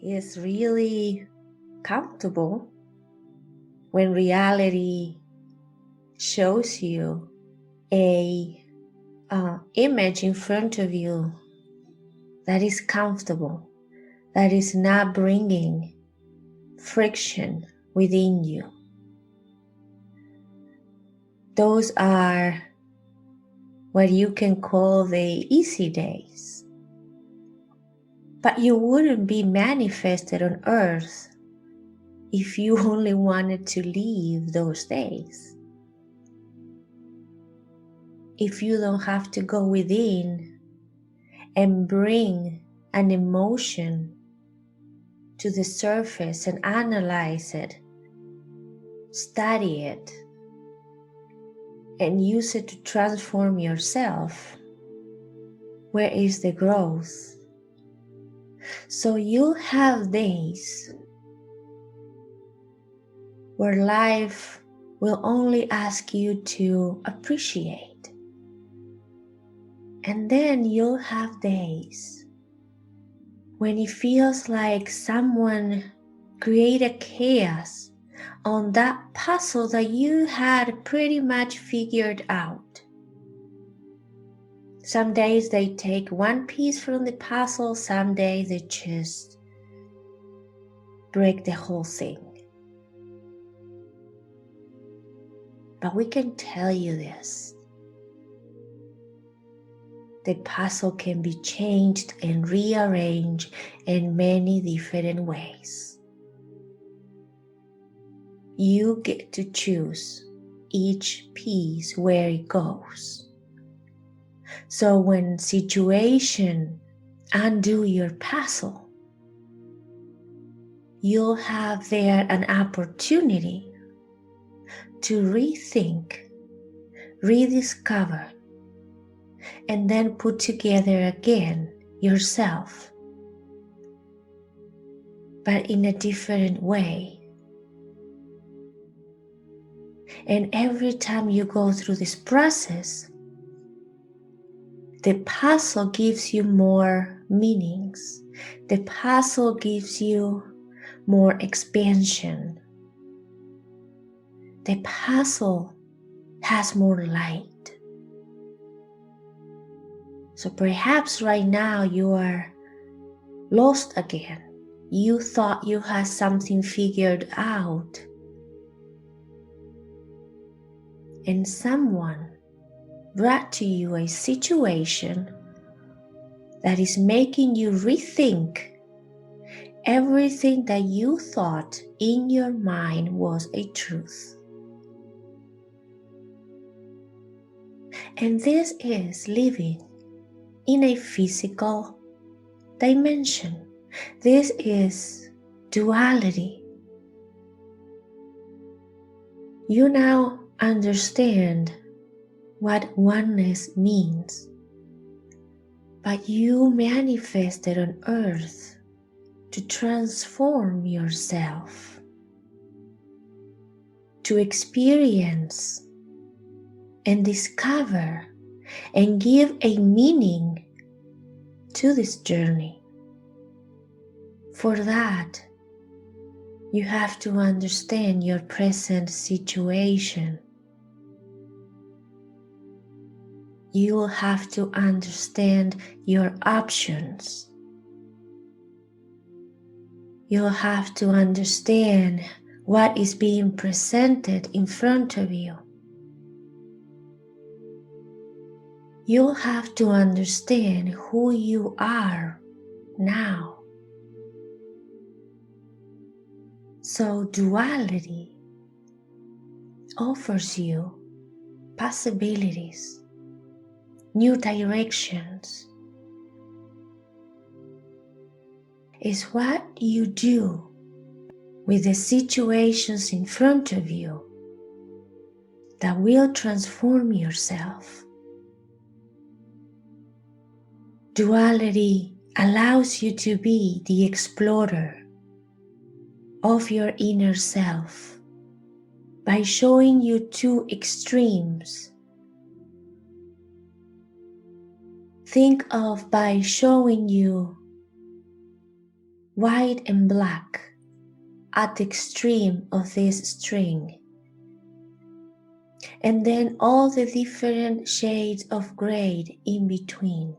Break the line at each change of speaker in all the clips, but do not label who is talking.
is really comfortable when reality shows you a image in front of you that is comfortable, that is not bringing friction within you. Those are what you can call the easy days. But you wouldn't be manifested on earth if you only wanted to live those days. If you don't have to go within and bring an emotion to the surface and analyze it, study it, and use it to transform yourself, where is the growth? So you'll have days where life will only ask you to appreciate. And then you'll have days when it feels like someone created chaos on that puzzle that you had pretty much figured out. Some days they take one piece from the puzzle, some days they just break the whole thing. But we can tell you this. The puzzle can be changed and rearranged in many different ways. You get to choose each piece where it goes. So when situation undo your puzzle, you'll have there an opportunity to rethink, rediscover, and then put together again yourself, but in a different way. And every time you go through this process, the puzzle gives you more meanings. The puzzle gives you more expansion. The puzzle has more light. So perhaps right now you are lost again. You thought you had something figured out. And someone brought to you a situation that is making you rethink everything that you thought in your mind was a truth. And this is living in a physical dimension. This is duality. You now understand what oneness means, but you manifested on earth to transform yourself, to experience and discover and give a meaning to this journey. For that, you have to understand your present situation. You will have to understand your options. You'll have to understand what is being presented in front of you. You'll have to understand who you are now. So duality offers you possibilities, new directions. It's what you do with the situations in front of you that will transform yourself. Duality allows you to be the explorer of your inner self by showing you two extremes. Think of by showing you white and black at the extreme of this string, and then all the different shades of gray in between,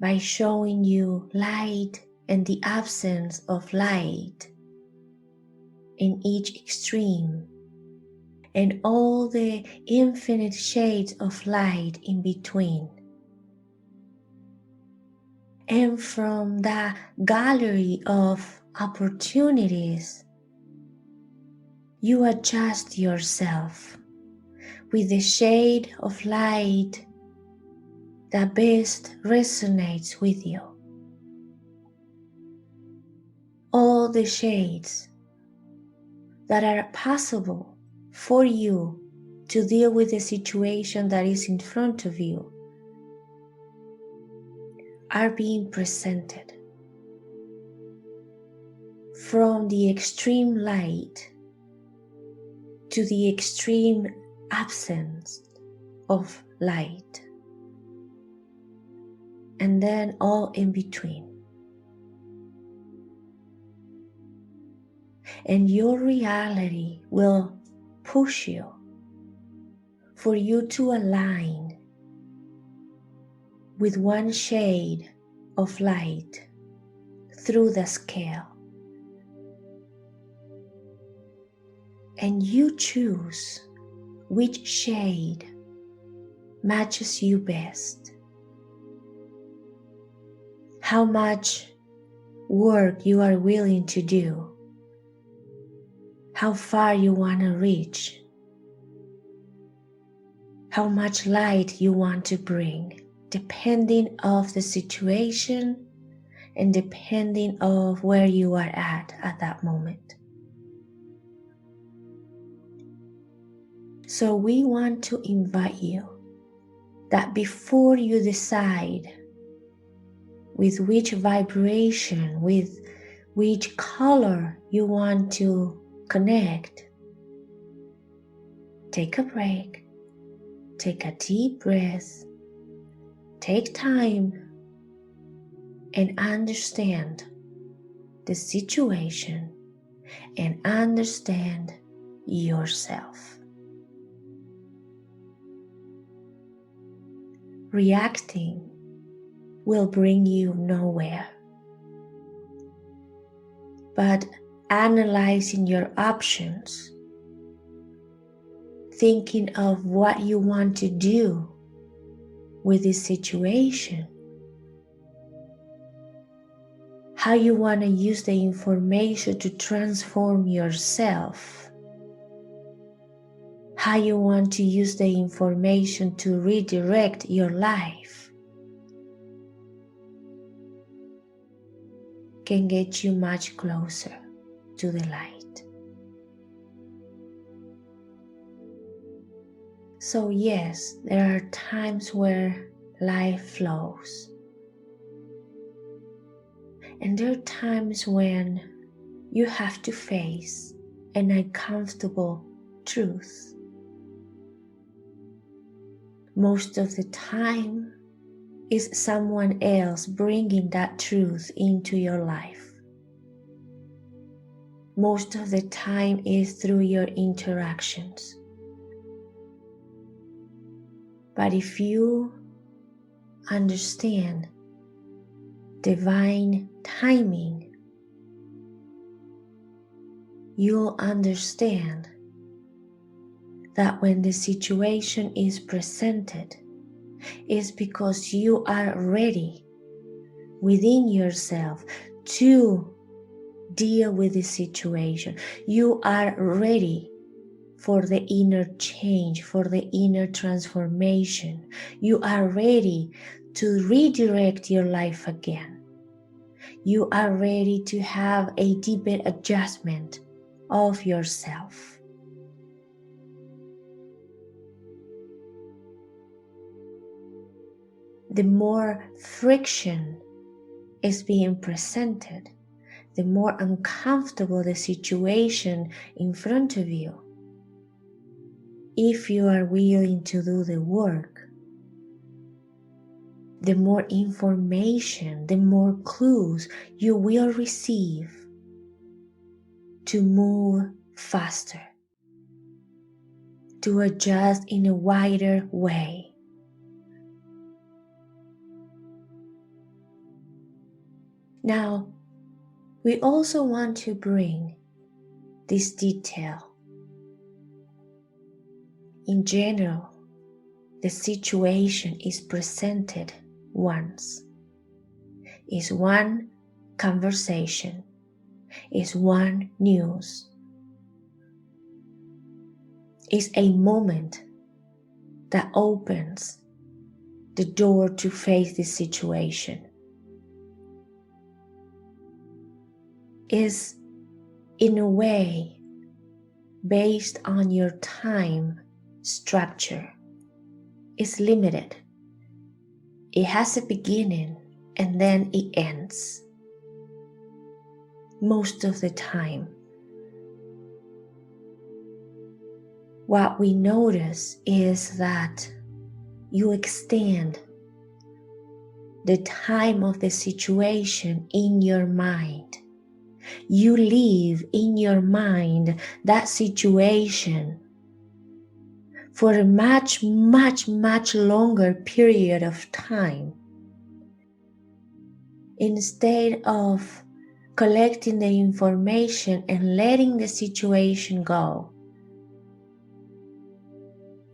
by showing you light and the absence of light in each extreme, and all the infinite shades of light in between. And from that gallery of opportunities, you adjust yourself with the shade of light that best resonates with you. All the shades that are possible for you to deal with the situation that is in front of you are being presented. From the extreme light to the extreme absence of light, and then all in between. And your reality will push you for you to align with one shade of light through the scale. And you choose which shade matches you best, how much work you are willing to do, how far you want to reach, how much light you want to bring, depending of the situation and depending of where you are at that moment. So we want to invite you that before you decide with which vibration, with which color you want to connect, take a break, take a deep breath, take time, and understand the situation and understand yourself. Reacting will bring you nowhere, but analyzing your options, thinking of what you want to do with this situation, how you want to use the information to transform yourself, how you want to use the information to redirect your life, can get you much closer to the light. So yes, there are times where life flows. And there are times when you have to face an uncomfortable truth. Most of the time is someone else bringing that truth into your life. Most of the time is through your interactions. But if you understand divine timing, you'll understand that when the situation is presented, is because you are ready within yourself to deal with the situation. You are ready for the inner change, for the inner transformation. You are ready to redirect your life again. You are ready to have a deeper adjustment of yourself. The more friction is being presented, the more uncomfortable the situation in front of you. If you are willing to do the work, the more information, the more clues you will receive to move faster, to adjust in a wider way. Now, we also want to bring this detail. In general, the situation is presented once, is one conversation, is one news, is a moment that opens the door to face this situation, is in a way based on your time structure, is limited. It has a beginning and then it ends. Most of the time, what we notice is that you extend the time of the situation in your mind. You leave in your mind that situation for a much longer period of time. Instead of collecting the information and letting the situation go,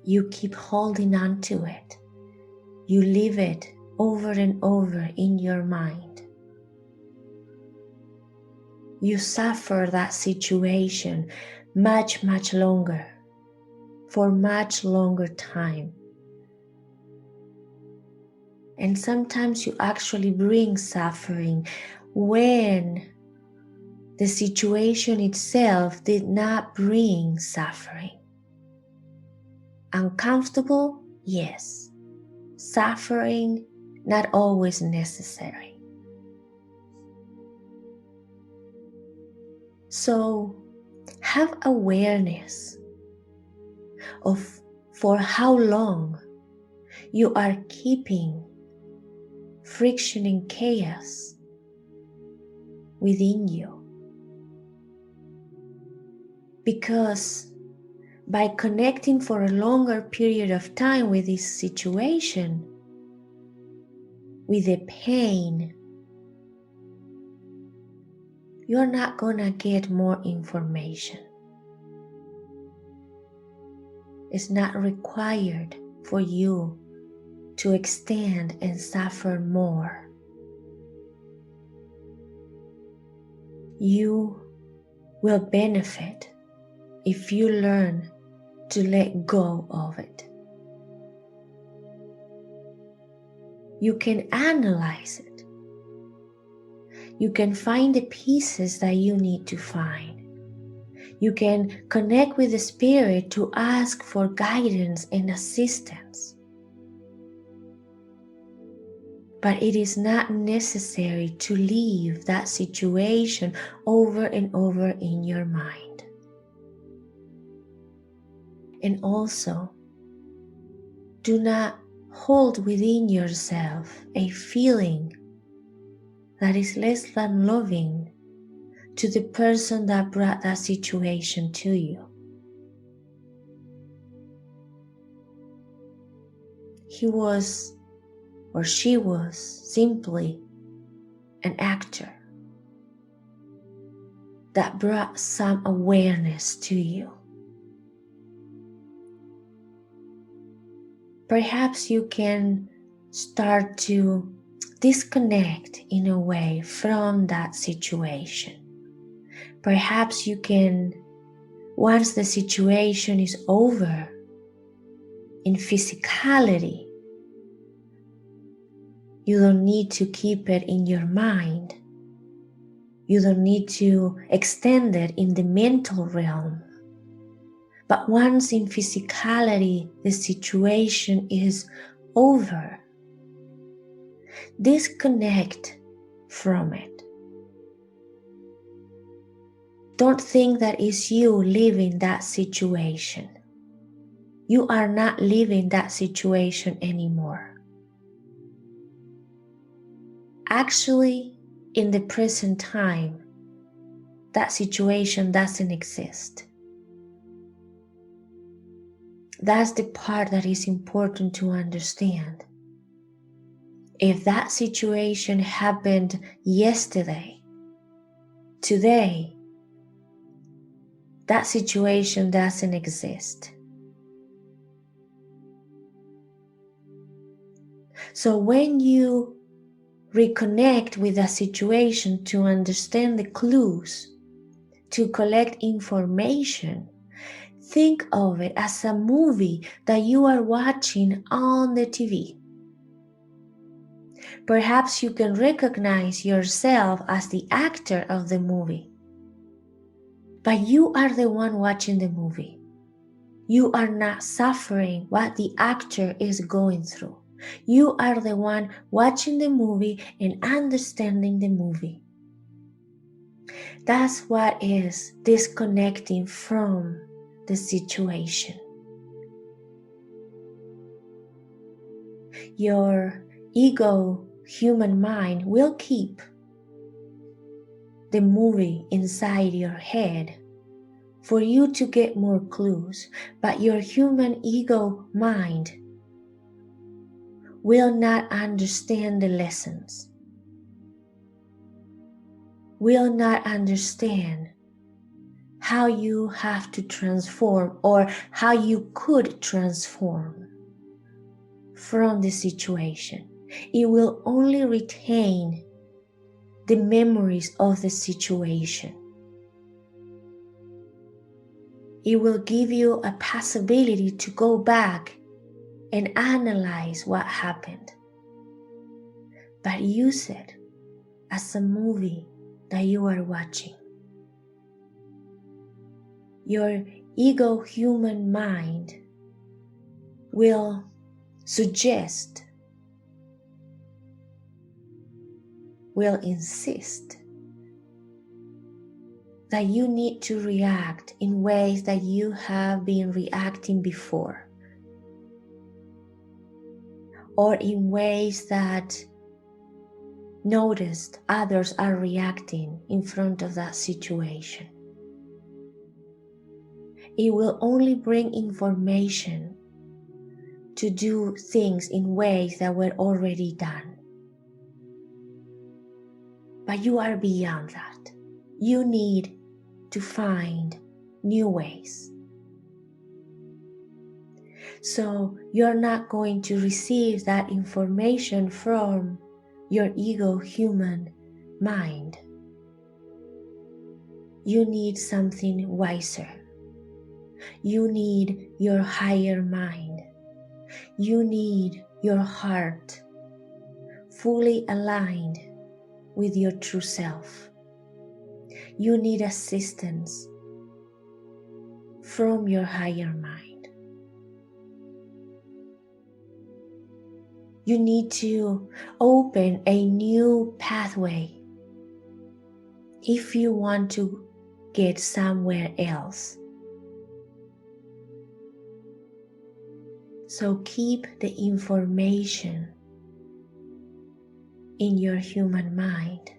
you keep holding on to it. You leave it over and over in your mind. You suffer that situation much longer, for much longer time. And sometimes you actually bring suffering when the situation itself did not bring suffering. Uncomfortable, yes. Suffering, not always necessary. So, have awareness of for how long you are keeping friction and chaos within you. Because by connecting for a longer period of time with this situation, with the pain, you're not gonna get more information. It's not required for you to extend and suffer more. You will benefit if you learn to let go of it. You can analyze it. You can find the pieces that you need to find. You can connect with the Spirit to ask for guidance and assistance. But it is not necessary to leave that situation over and over in your mind. And also, do not hold within yourself a feeling that is less than loving to the person that brought that situation to you. He was or she was simply an actor that brought some awareness to you. Perhaps you can start to disconnect in a way from that situation. Perhaps you can, once the situation is over, in physicality, you don't need to keep it in your mind. You don't need to extend it in the mental realm. But once in physicality the situation is over, disconnect from it. Don't think that it's you living that situation. You are not living that situation anymore. actually, in the present time, that situation doesn't exist. That's the part that is important to understand. If that situation happened yesterday, today, that situation doesn't exist. So when you reconnect with a situation to understand the clues, to collect information, think of it as a movie that you are watching on the TV. Perhaps you can recognize yourself as the actor of the movie, but you are the one watching the movie. You are not suffering what the actor is going through. You are the one watching the movie and understanding the movie. That's what is disconnecting from the situation. Your ego, human mind, will keep the movie inside your head for you to get more clues, but your human ego mind will not understand the lessons, will not understand how you have to transform or how you could transform from the situation. It will only retain the memories of the situation. It will give you a possibility to go back and analyze what happened, but use it as a movie that you are watching. Your ego human mind will suggest, will insist that you need to react in ways that you have been reacting before, or in ways that noticed others are reacting in front of that situation. It will only bring information to do things in ways that were already done. But you are beyond that. You need to find new ways. So you're not going to receive that information from your ego human mind. You need something wiser. You need your higher mind. You need your heart fully aligned with your true self. You need assistance from your higher mind. You need to open a new pathway if you want to get somewhere else. So keep the information in your human mind.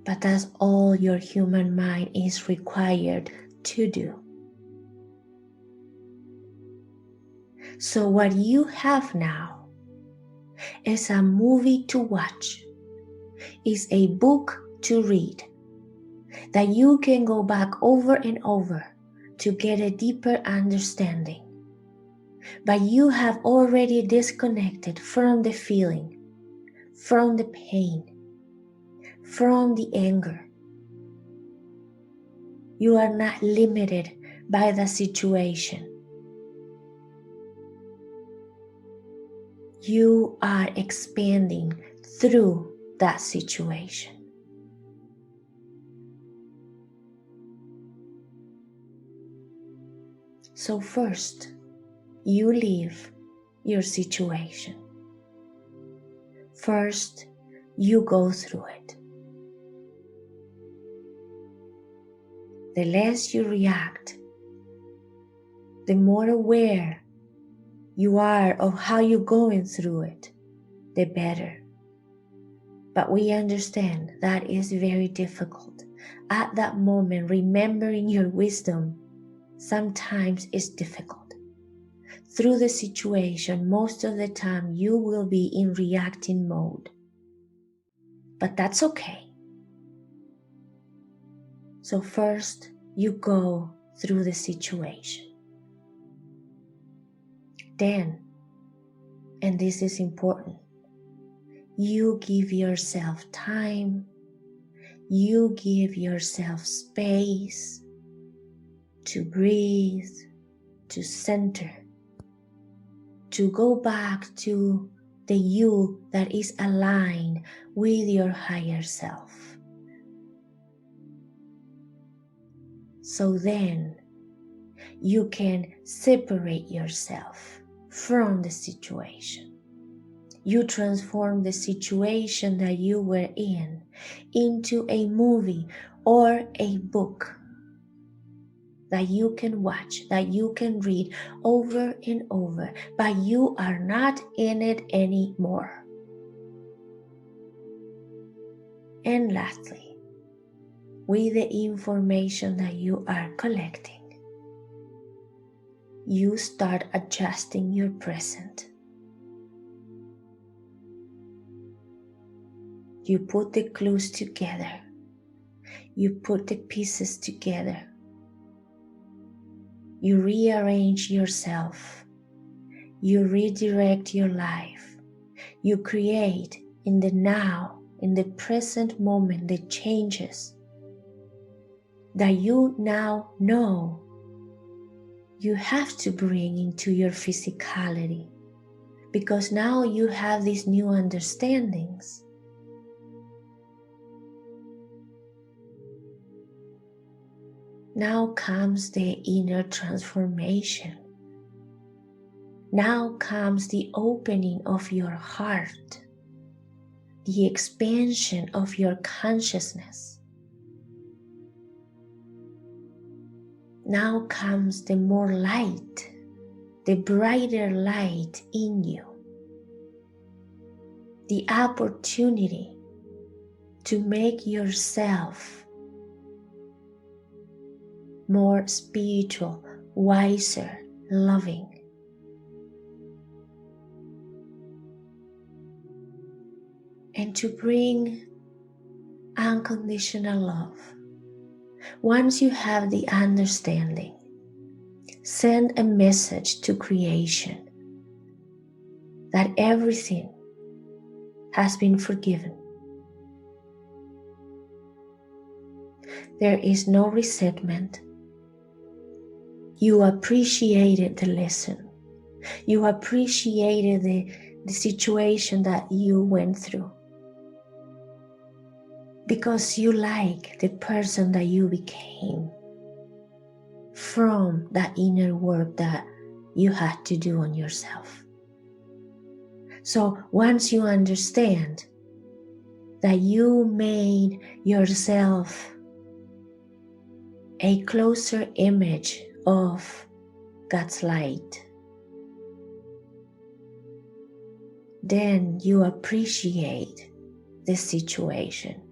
But that's all your human mind is required to do. So what you have now is a movie to watch, is a book to read, that you can go back over and over to get a deeper understanding. But you have already disconnected from the feeling, from the pain, from the anger. You are not limited by the situation. You are expanding through that situation. So first, you leave your situation. First, you go through it. The less you react, the more aware you are of how you're going through it, the better. But we understand that is very difficult. At that moment, remembering your wisdom sometimes is difficult. Through the situation, most of the time you will be in reacting mode. But that's okay. So first, you go through the situation. Then, and this is important, you give yourself time, you give yourself space to breathe, to center, to go back to the you that is aligned with your higher self. So then you can separate yourself from the situation. You transform the situation that you were in into a movie or a book that you can watch, that you can read over and over, but you are not in it anymore. And lastly, with the information that you are collecting, you start adjusting your present. You put the clues together. You put the pieces together. You rearrange yourself. You redirect your life. You create in the now, in the present moment, the changes that you now know you have to bring into your physicality, because now you have these new understandings. Now comes the inner transformation. Now comes the opening of your heart, the expansion of your consciousness. Now comes the more light, the brighter light in you, the opportunity to make yourself more spiritual, wiser, loving. And to bring unconditional love. Once you have the understanding, send a message to creation that everything has been forgiven. There is no resentment. You appreciated the lesson. You appreciated the situation that you went through, because you like the person that you became from that inner work that you had to do on yourself. So once you understand that you made yourself a closer image of God's light, then you appreciate the situation.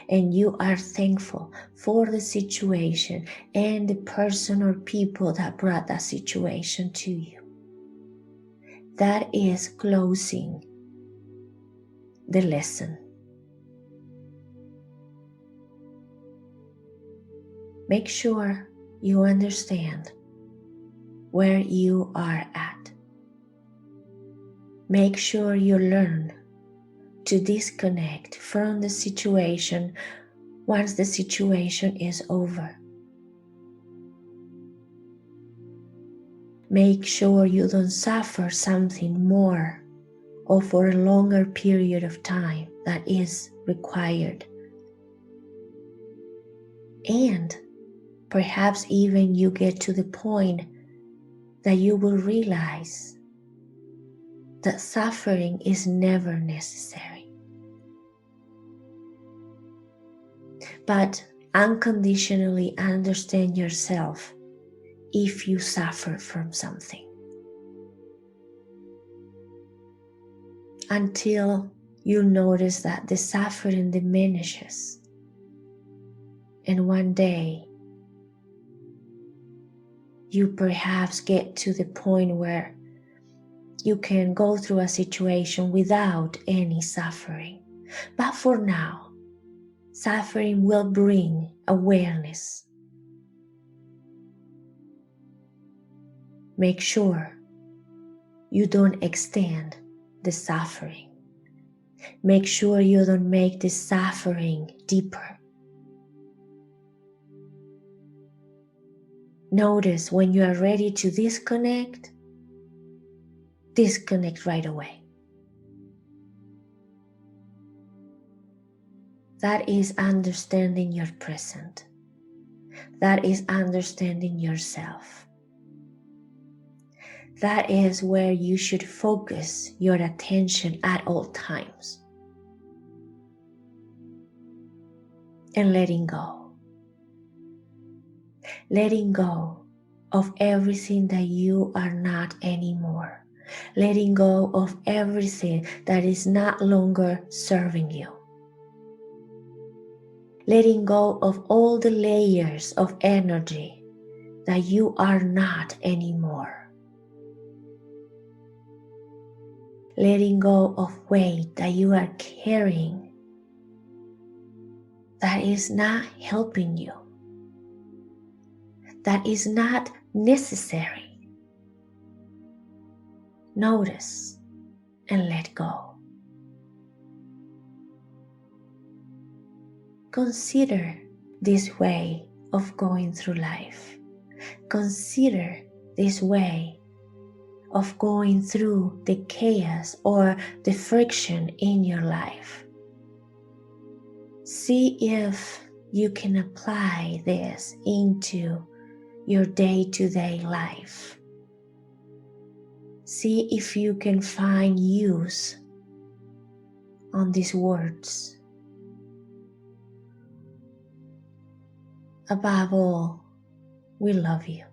And you are thankful for the situation and the person or people that brought that situation to you. That is closing the lesson. Make sure you understand where you are at. Make sure you learn to disconnect from the situation once the situation is over. Make sure you don't suffer something more or for a longer period of time that is required. And perhaps even you get to the point that you will realize that suffering is never necessary. But unconditionally understand yourself if you suffer from something, until you'll notice that the suffering diminishes. And one day, you perhaps get to the point where you can go through a situation without any suffering. But for now, suffering will bring awareness. Make sure you don't extend the suffering. Make sure you don't make the suffering deeper. Notice when you are ready to disconnect right away. That is understanding your present. That is understanding yourself. That is where you should focus your attention at all times. And letting go. Letting go of everything that you are not anymore. Letting go of everything that is not longer serving you. Letting go of all the layers of energy that you are not anymore. Letting go of weight that you are carrying that is not helping you, that is not necessary. Notice and let go. Consider this way of going through life. Consider this way of going through the chaos or the friction in your life. See if you can apply this into your day-to-day life. See if you can find use on these words. Above all, we love you.